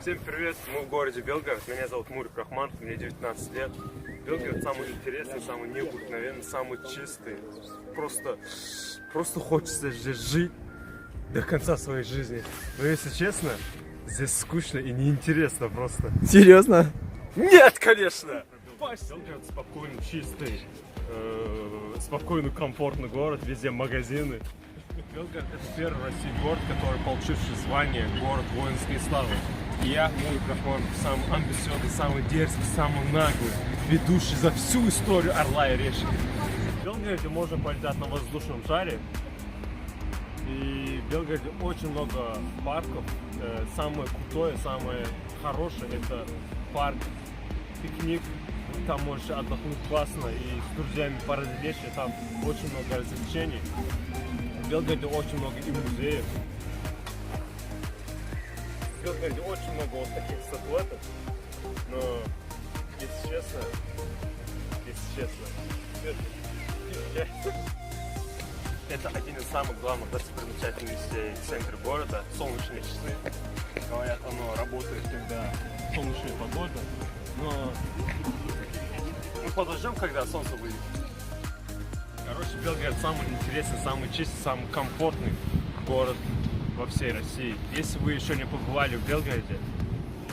Всем привет, мы в городе Белгород, меня зовут Мурик Рахманов, мне 19 лет. Белгород самый интересный, самый необыкновенный, самый чистый. Просто хочется здесь жить до конца своей жизни. Но если честно, здесь скучно и неинтересно просто. Серьезно? Нет, конечно! Белгород спокойный, чистый, спокойный, комфортный город, везде магазины. Белгород — это первый в России город, который получивший звание город воинской славы. И я, Мурик Рахманов, самый амбициозный, самый дерзкий, самый наглый, ведущий за всю историю Орла и Решки. В Белгороде можно полетать на воздушном шаре. И в Белгороде очень много парков. Самое крутое, самое хорошее — это парк пикник. Там можешь отдохнуть классно и с друзьями поразвлечься. Там очень много развлечений. В Белгороде очень много и музеев. В Белгороде очень много вот таких статуэток. Но, если честно, это один из самых главных достопримечательностей в центре города. Солнечные часы. Говорят, оно работает, когда солнечная погода. Но мы подождем, когда солнце выйдет. Короче, Белгород самый интересный, самый чистый, самый комфортный город во всей России. Если вы еще не побывали в Белгороде,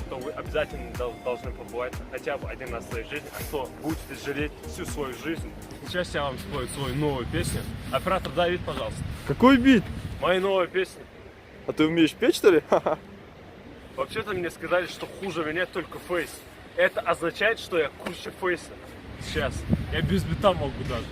то вы обязательно должны побывать хотя бы один раз в своей жизни, а то будете жалеть всю свою жизнь. Сейчас я вам спою свою новую песню. Оператор, дай вид, пожалуйста. Какой бит? Моя новая песня. А ты умеешь петь, что ли? Вообще-то мне сказали, что хуже меня только фейс. Это означает, что я круче фейса. Сейчас. Я без бита могу даже.